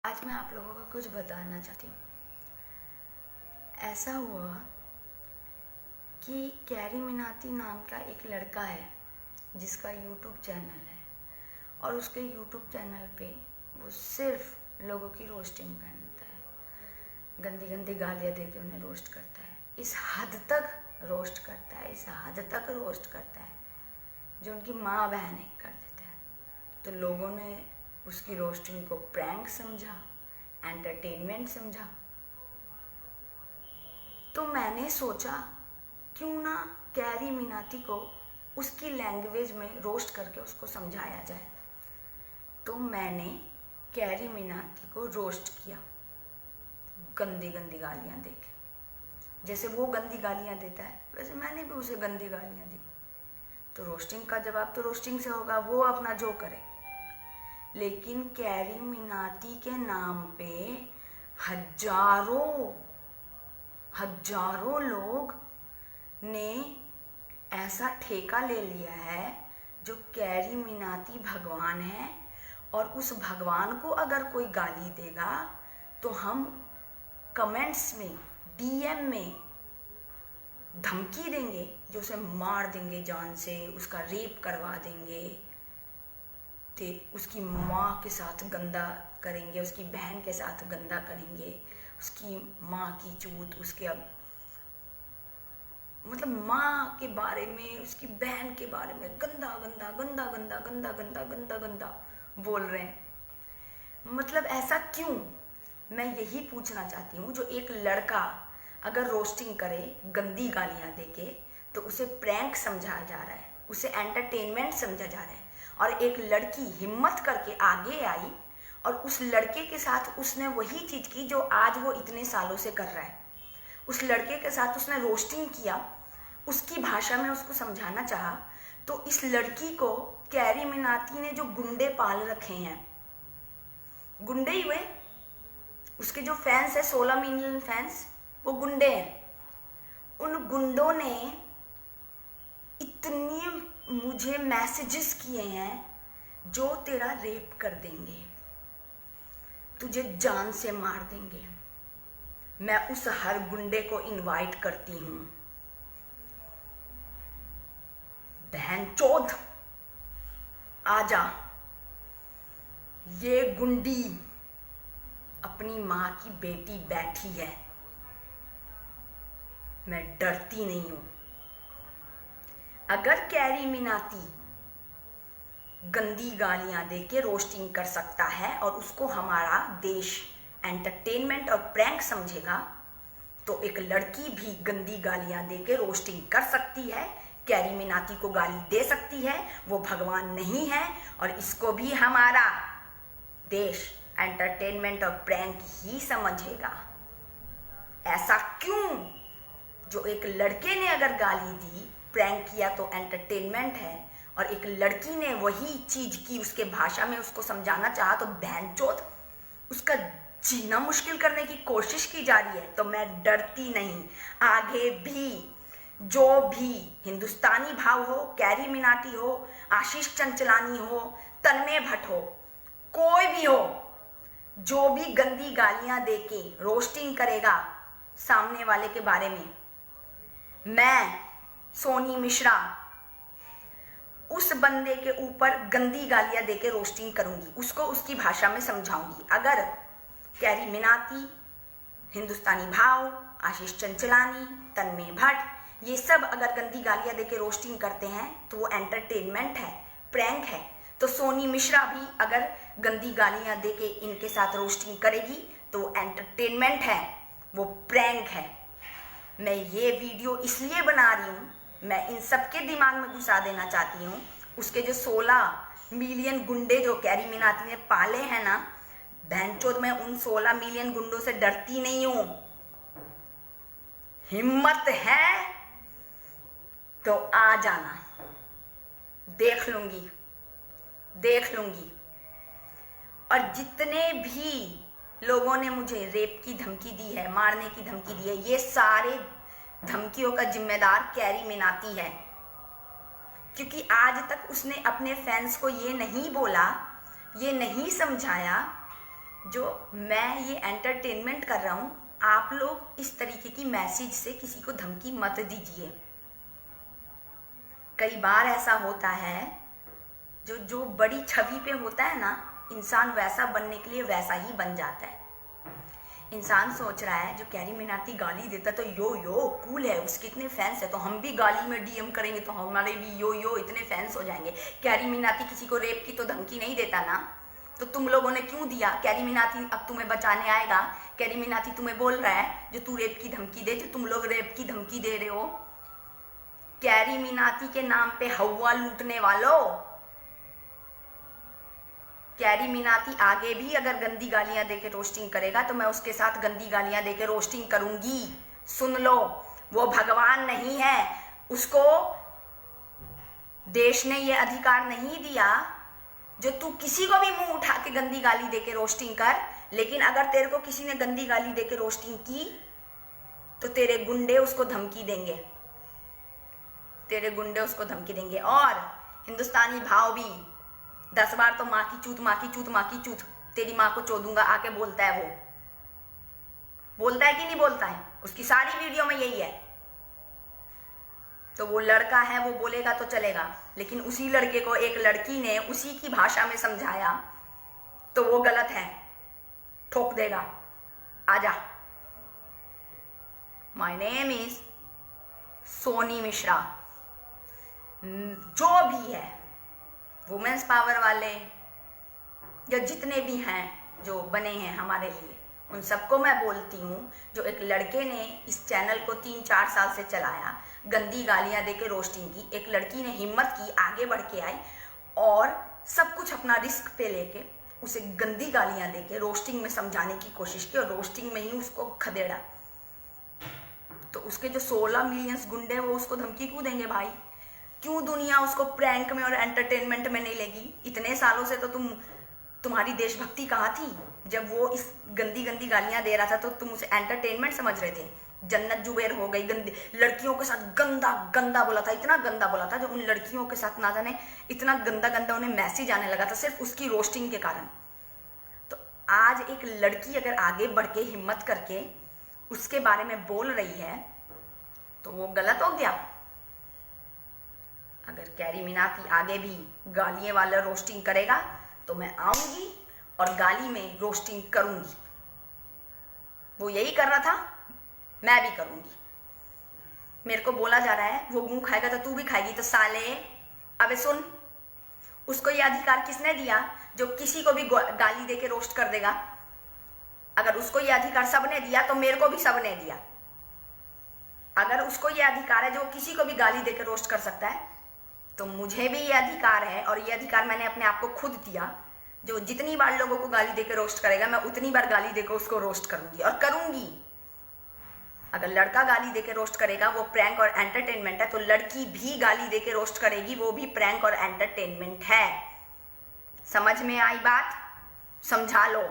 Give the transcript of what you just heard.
आज मैं आप लोगों को कुछ बताना चाहती हूँ। ऐसा हुआ कि कैरी मिनाती नाम का एक लड़का है जिसका यूट्यूब चैनल है और उसके यूट्यूब चैनल पे वो सिर्फ लोगों की रोस्टिंग करता है, गंदी गंदी गालियाँ दे के उन्हें रोस्ट करता है। इस हद तक रोस्ट करता है, इस हद तक रोस्ट करता है जो उनकी माँ बहन ही कर देता है। तो लोगों ने उसकी रोस्टिंग को प्रैंक समझा, एंटरटेनमेंट समझा। तो मैंने सोचा क्यों ना कैरी मिनाती को उसकी लैंग्वेज में रोस्ट करके उसको समझाया जाए। तो मैंने कैरी मिनाती को रोस्ट किया गंदी गंदी गालियाँ दे के। जैसे वो गंदी गालियाँ देता है वैसे मैंने भी उसे गंदी गालियाँ दी। तो रोस्टिंग का जवाब तो रोस्टिंग से होगा, वो अपना जो करे। लेकिन कैरी मिनाती के नाम पे हजारों लोग ने ऐसा ठेका ले लिया है जो कैरी मिनाती भगवान है, और उस भगवान को अगर कोई गाली देगा तो हम कमेंट्स में, डीएम में धमकी देंगे, जो उसे मार देंगे जान से, उसका रेप करवा देंगे, ते उसकी माँ के साथ गंदा करेंगे, उसकी बहन के साथ गंदा करेंगे, उसकी माँ की चूत, उसके अब मतलब माँ के बारे में, उसकी बहन के बारे में गंदा गंदा गंदा गंदा गंदा गंदा गंदा गंदा बोल रहे हैं। मतलब ऐसा क्यों, मैं यही पूछना चाहती हूँ। जो एक लड़का अगर रोस्टिंग करे गंदी गालियाँ देके तो उसे प्रैंक समझा जा रहा है, उसे एंटरटेनमेंट समझा जा रहा है, और एक लड़की हिम्मत करके आगे आई और उस लड़के के साथ उसने वही चीज़ की जो आज वो इतने सालों से कर रहा है। उस लड़के के साथ उसने रोस्टिंग किया, उसकी भाषा में उसको समझाना चाहा। तो इस लड़की को कैरी मिनाती ने जो गुंडे पाल रखे हैं, गुंडे ही हुए, उसके जो फैंस है 16 मिलियन फैंस, वो गुंडे हैं। उन गुंडों ने इतनी मुझे मैसेजेस किए हैं जो तेरा रेप कर देंगे, तुझे जान से मार देंगे। मैं उस हर गुंडे को इनवाइट करती हूँ, बहनचोद आजा। ये गुंडी अपनी माँ की बेटी बैठी है, मैं डरती नहीं हूँ। अगर कैरी मिनाती गंदी गालियां देके रोस्टिंग कर सकता है और उसको हमारा देश एंटरटेनमेंट और प्रैंक समझेगा, तो एक लड़की भी गंदी गालियां देके रोस्टिंग कर सकती है, कैरी मिनाती को गाली दे सकती है। वो भगवान नहीं है और इसको भी हमारा देश एंटरटेनमेंट और प्रैंक ही समझेगा। ऐसा क्यों? जो एक लड़के ने अगर गाली दी, प्रैंक किया तो एंटरटेनमेंट है, और एक लड़की ने वही चीज की, उसके भाषा में उसको समझाना चाहा तो बहनचोद उसका जीना मुश्किल करने की कोशिश की जा रही है। तो मैं डरती नहीं। आगे भी जो भी हिंदुस्तानी भाव हो, कैरी मिनाटी हो, आशीष चंचलानी हो, तन्मय भट्ट हो, कोई भी हो, जो भी गंदी गालियां देके रोस्टिंग करेगा सामने वाले के बारे में, मैं सोनी मिश्रा उस बंदे के ऊपर गंदी गालियां देके रोस्टिंग करूंगी, उसको उसकी भाषा में समझाऊंगी। अगर कैरी मिनाती, हिंदुस्तानी भाव, आशीष चंचलानी, तन्मय भट्ट, ये सब अगर गंदी गालियां देके रोस्टिंग करते हैं तो वो एंटरटेनमेंट है, प्रैंक है। तो सोनी मिश्रा भी अगर गंदी गालियां देके इनके साथ रोस्टिंग करेगी तो वो एंटरटेनमेंट है, वो प्रैंक है। मैं ये वीडियो इसलिए बना रही हूँ, मैं इन सबके दिमाग में घुसा देना चाहती हूँ। उसके जो 16 मिलियन गुंडे जो कैरी मिनाती ने पाले हैं ना, बहनचोद मैं उन 16 मिलियन गुंडों से डरती नहीं हूँ। हिम्मत है तो आ जाना, देख लूंगी। और जितने भी लोगों ने मुझे रेप की धमकी दी है, मारने की धमकी दी है, ये सारे धमकियों का जिम्मेदार कैरी मिनाती है। क्योंकि आज तक उसने अपने फैंस को ये नहीं बोला, ये नहीं समझाया जो मैं ये एंटरटेनमेंट कर रहा हूँ, आप लोग इस तरीके की मैसेज से किसी को धमकी मत दीजिए। कई बार ऐसा होता है जो बड़ी छवि पे होता है ना, इंसान वैसा बनने के लिए वैसा ही बन जाता है। इंसान सोच रहा है जो कैरी मिनाटी गाली देता तो यो कूल है, उसके इतने फैंस है, तो हम भी गाली में डीएम करेंगे तो हमारे भी यो इतने फैंस हो जाएंगे। कैरी मिनाटी किसी को रेप की तो धमकी नहीं देता ना, तो तुम लोगों ने क्यों दिया? कैरी मिनाटी अब तुम्हें बचाने आएगा। कैरी मिनाटी तुम्हें बोल रहा है जो तू रेप की धमकी दे, जो तुम लोग रेप की धमकी दे रहे हो। कैरी मिनाटी के नाम पे हवा लूटने वालों, कैरी मिनाटी आगे भी अगर गंदी गालियां देके रोस्टिंग करेगा तो मैं उसके साथ गंदी गालियां देके रोस्टिंग करूंगी। सुन लो, वो भगवान नहीं है, उसको देश ने ये अधिकार नहीं दिया जो तू किसी को भी मुंह उठा के गंदी गाली देके रोस्टिंग कर। लेकिन अगर तेरे को किसी ने गंदी गाली देके रोस्टिंग की तो तेरे गुंडे उसको धमकी देंगे, तेरे गुंडे उसको धमकी देंगे। और हिंदुस्तानी भाव भी 10 बार तो माँ की चूत, माँ की चूत, माँ की चूत, तेरी माँ को चोदूंगा आके बोलता है। वो बोलता है कि नहीं बोलता है? उसकी सारी वीडियो में यही है। तो वो लड़का है, वो बोलेगा तो चलेगा, लेकिन उसी लड़के को एक लड़की ने उसी की भाषा में समझाया तो वो गलत है, ठोक देगा। आजा। My name is Soni Mishra. जो भी है वुमेन्स पावर वाले या जितने भी हैं जो बने हैं हमारे लिए, उन सबको मैं बोलती हूँ, जो एक लड़के ने इस चैनल को 3-4 साल से चलाया, गंदी गालियाँ देके रोस्टिंग की, एक लड़की ने हिम्मत की, आगे बढ़ के आई और सब कुछ अपना रिस्क पे लेके उसे गंदी गालियाँ देके रोस्टिंग में समझाने की कोशिश की और रोस्टिंग में ही उसको खदेड़ा। तो उसके जो 16 मिलियन गुंडे हैं वो उसको धमकी क्यों देंगे भाई? क्यों दुनिया उसको प्रैंक में और एंटरटेनमेंट में नहीं लेगी? इतने सालों से तो तुम्हारी देशभक्ति कहाँ थी? जब वो इस गंदी गंदी गालियां दे रहा था तो तुम उसे एंटरटेनमेंट समझ रहे थे। जन्नत जुबैर हो गई, गंदी लड़कियों के साथ गंदा गंदा बोला था, इतना गंदा बोला था जो उन लड़कियों के साथ ना जाने इतना गंदा गंदा उन्हें मैसेज आने लगा था सिर्फ उसकी रोस्टिंग के कारण। तो आज एक लड़की अगर आगे बढ़ के हिम्मत करके उसके बारे में बोल रही है तो वो गलत हो गया। अगर कैरी मिनाटी आगे भी गालियां वाला रोस्टिंग करेगा तो मैं आऊंगी और गाली में रोस्टिंग करूंगी। वो यही कर रहा था, मैं भी करूंगी। मेरे को बोला जा रहा है वो मुंह खाएगा तो तू भी खाएगी। तो साले, अबे सुन, उसको ये अधिकार किसने दिया जो किसी को भी गाली देके रोस्ट कर देगा? अगर उसको ये अधिकार सबने दिया तो मेरे को भी सबने दिया। अगर उसको ये अधिकार है जो किसी को भी गाली देके रोस्ट कर सकता है तो मुझे भी ये अधिकार है, और ये अधिकार मैंने अपने आप को खुद दिया। जो जितनी बार लोगों को गाली देके रोस्ट करेगा मैं उतनी बार गाली देकर उसको रोस्ट करूंगी और करूंगी। अगर लड़का गाली देके रोस्ट करेगा वो प्रैंक और एंटरटेनमेंट है, तो लड़की भी गाली देके रोस्ट करेगी, वो भी प्रैंक और एंटरटेनमेंट है। समझ में आई बात? समझा लो।